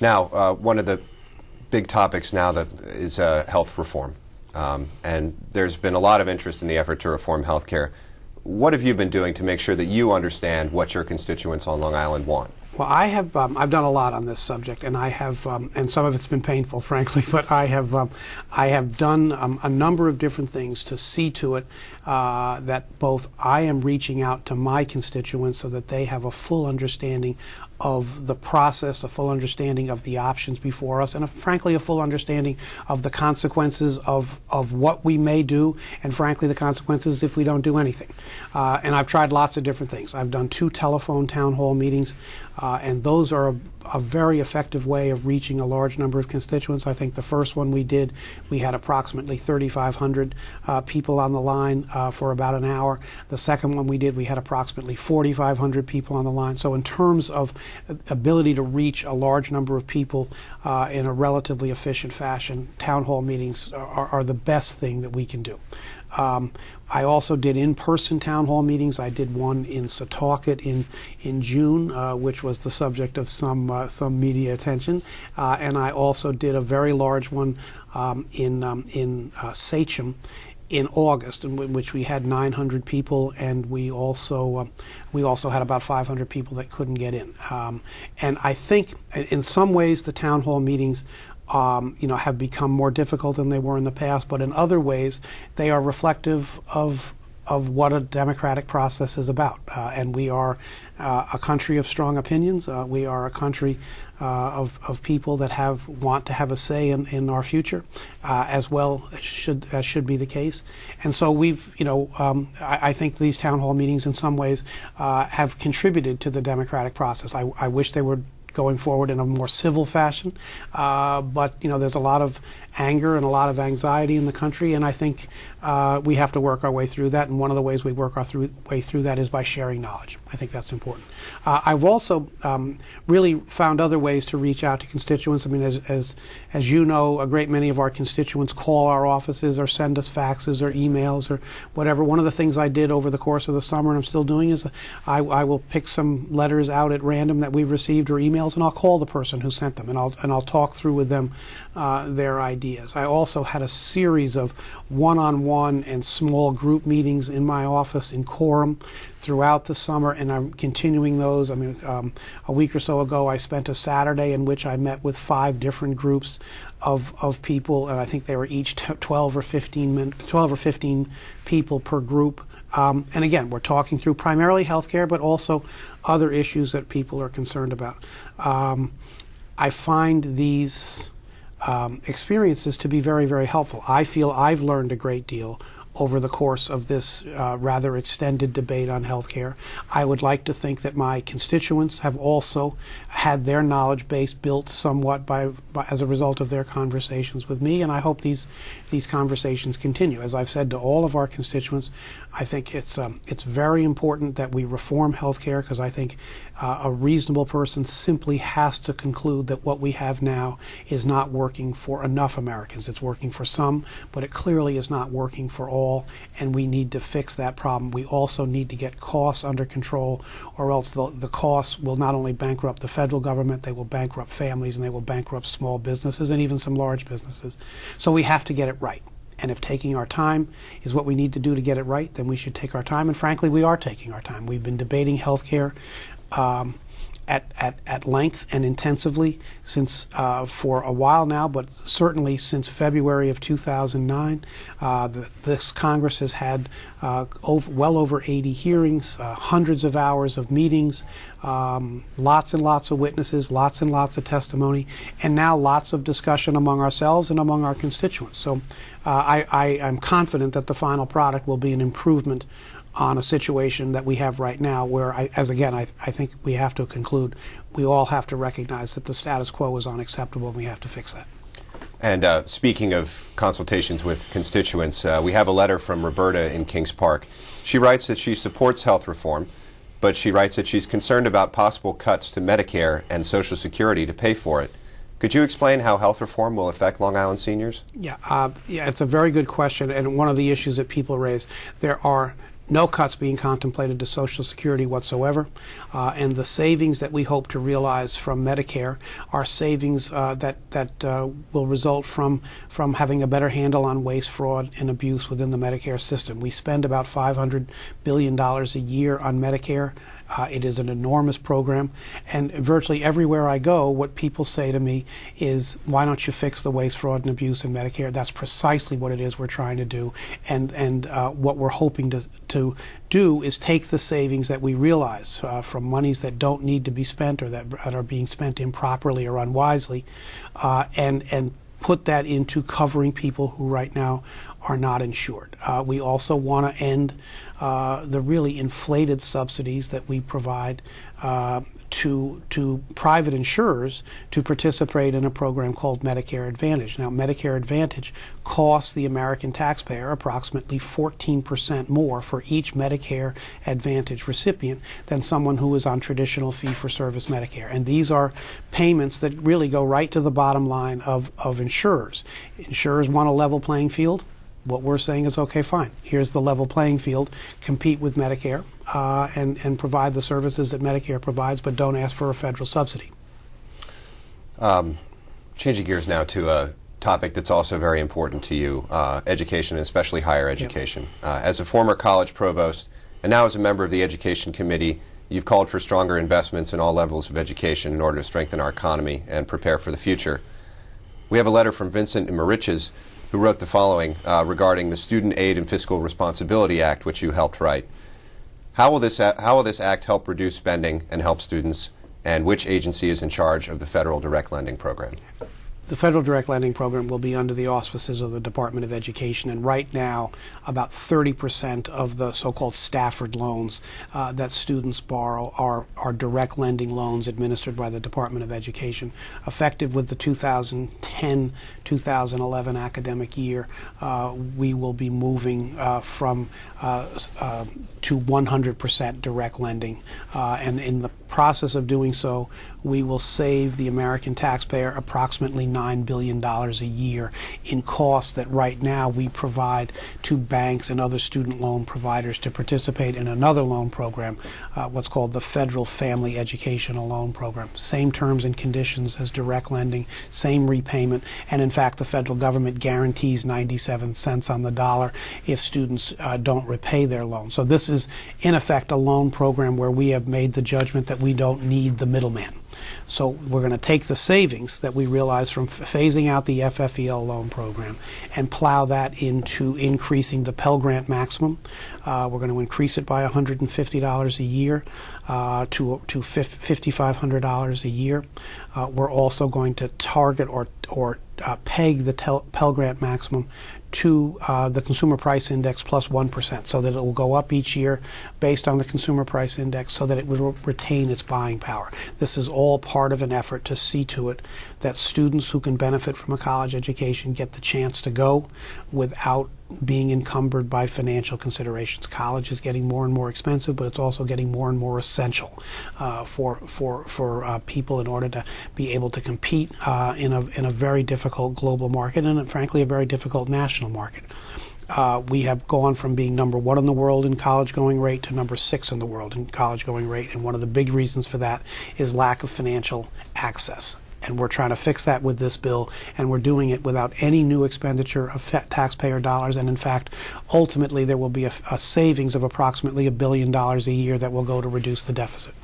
Now, one of the big topics now that is health reform. And there's been a lot of interest in the effort to reform health care. What have you been doing to make sure that you understand what your constituents on Long Island want? Well, I've done a lot on this subject, and I have, and some of it's been painful, frankly. But I have done a number of different things to see to it that both I am reaching out to my constituents so that they have a full understanding of the process, a full understanding of the options before us, and frankly, a full understanding of the consequences of what we may do, and frankly, the consequences if we don't do anything. And I've tried lots of different things. I've done 2 telephone town hall meetings, and those are a very effective way of reaching a large number of constituents. I think the first one we did, we had approximately 3,500 people on the line for about an hour. The second one we did, we had approximately 4,500 people on the line. So in terms of ability to reach a large number of people in a relatively efficient fashion, town hall meetings are the best thing that we can do. I also did in-person town hall meetings. I did one in Setauket in June, which was the subject of some media attention, and I also did a very large one in Sachem in August, in which we had 900 people, and we also had about 500 people that couldn't get in. And I think, in some ways, the town hall meetings have become more difficult than they were in the past, but in other ways, they are reflective of what a democratic process is about. And we are a country of strong opinions. We are a country of people that want to have a say in our future, as well as should be the case. And so I think these town hall meetings in some ways have contributed to the democratic process. I wish they were going forward in a more civil fashion, but there's a lot of anger and a lot of anxiety in the country, and I think we have to work our way through that, and one of the ways we work our way through that is by sharing knowledge. I think that's important. I've also really found other ways to reach out to constituents. I mean, as you know, a great many of our constituents call our offices or send us faxes or emails or whatever. One of the things I did over the course of the summer, and I'm still doing, is I will pick some letters out at random that we've received or emails, and I'll call the person who sent them, and I'll talk through with them their ideas. I also had a series of one-on-one and small group meetings in my office in quorum throughout the summer, and I'm continuing those. I mean, a week or so ago, I spent a Saturday in which I met with 5 different groups of people, and I think they were each 12 or 15 people per group. And again, we're talking through primarily healthcare, but also other issues that people are concerned about. I find these experiences to be very, very helpful. I feel I've learned a great deal over the course of this rather extended debate on healthcare. I would like to think that my constituents have also had their knowledge base built somewhat as a result of their conversations with me, and I hope these conversations continue. As I've said to all of our constituents, I think it's very important that we reform healthcare, because I think a reasonable person simply has to conclude that what we have now is not working for enough Americans. It's working for some, but it clearly is not working for all, and we need to fix that problem. We also need to get costs under control, or else the costs will not only bankrupt the federal government, they will bankrupt families, and they will bankrupt small businesses and even some large businesses. So we have to get it right. And if taking our time is what we need to do to get it right, then we should take our time. And frankly, we are taking our time. We've been debating health care at length and intensively since for a while now, but certainly since February of 2009. This Congress has had well over 80 hearings, hundreds of hours of meetings, lots and lots of witnesses, lots and lots of testimony, and now lots of discussion among ourselves and among our constituents. So I'm confident that the final product will be an improvement on a situation that we have right now where, I think we have to conclude, we all have to recognize that the status quo is unacceptable and we have to fix that. And speaking of consultations with constituents, we have a letter from Roberta in Kings Park. She writes that she supports health reform, but she writes that she's concerned about possible cuts to Medicare and Social Security to pay for it. Could you explain how health reform will affect Long Island seniors? Yeah, it's a very good question, and one of the issues that people raise. There are no cuts being contemplated to Social Security whatsoever, and the savings that we hope to realize from Medicare are savings that will result from having a better handle on waste, fraud, and abuse within the Medicare system. We spend about $500 billion a year on Medicare. It is an enormous program, and virtually everywhere I go, what people say to me is, why don't you fix the waste, fraud, and abuse in Medicare? That's precisely what it is we're trying to do, and what we're hoping to do is take the savings that we realize from monies that don't need to be spent or that are being spent improperly or unwisely, and put that into covering people who right now are not insured. We also want to end the really inflated subsidies that we provide to private insurers to participate in a program called Medicare Advantage. Now, Medicare Advantage costs the American taxpayer approximately 14% more for each Medicare Advantage recipient than someone who is on traditional fee-for-service Medicare. And these are payments that really go right to the bottom line of insurers. Insurers want a level playing field. What we're saying is, okay, fine. Here's the level playing field. Compete with Medicare and provide the services that Medicare provides, but don't ask for a federal subsidy. Changing gears now to a topic that's also very important to you, education, and especially higher education. Yep. As a former college provost and now as a member of the Education Committee, you've called for stronger investments in all levels of education in order to strengthen our economy and prepare for the future. We have a letter from Vincent Mariches, who wrote the following regarding the Student Aid and Fiscal Responsibility Act, which you helped write. How will this act help reduce spending and help students, and which agency is in charge of the federal direct lending program? The federal direct lending program will be under the auspices of the Department of Education, and right now about 30% of the so-called Stafford loans that students borrow are direct lending loans administered by the Department of Education. Effective with the 2010-2011 academic year, we will be moving to 100% direct lending, and in the process of doing so, we will save the American taxpayer approximately $9 billion a year in costs that right now we provide to banks and other student loan providers to participate in another loan program, what's called the Federal Family Educational Loan Program. Same terms and conditions as direct lending, same repayment, and in fact the federal government guarantees 97 cents on the dollar if students don't repay their loan. So this is in effect a loan program where we have made the judgment that we don't need the middleman. So we're going to take the savings that we realize from phasing out the FFEL loan program and plow that into increasing the Pell Grant maximum. We're going to increase it by $150 a year to $5,500 a year. We're also going to target or peg the Pell Grant maximum to the Consumer Price Index plus 1%, so that it will go up each year based on the Consumer Price Index so that it will retain its buying power. This is all part of an effort to see to it that students who can benefit from a college education get the chance to go without being encumbered by financial considerations. College is getting more and more expensive, but it's also getting more and more essential for people in order to be able to compete in a very difficult global market and frankly a very difficult national market. We have gone from being number 1 in the world in college going rate to number 6 in the world in college going rate, and one of the big reasons for that is lack of financial access. And we're trying to fix that with this bill, and we're doing it without any new expenditure of taxpayer dollars. And in fact, ultimately there will be a savings of approximately $1 billion a year that will go to reduce the deficit.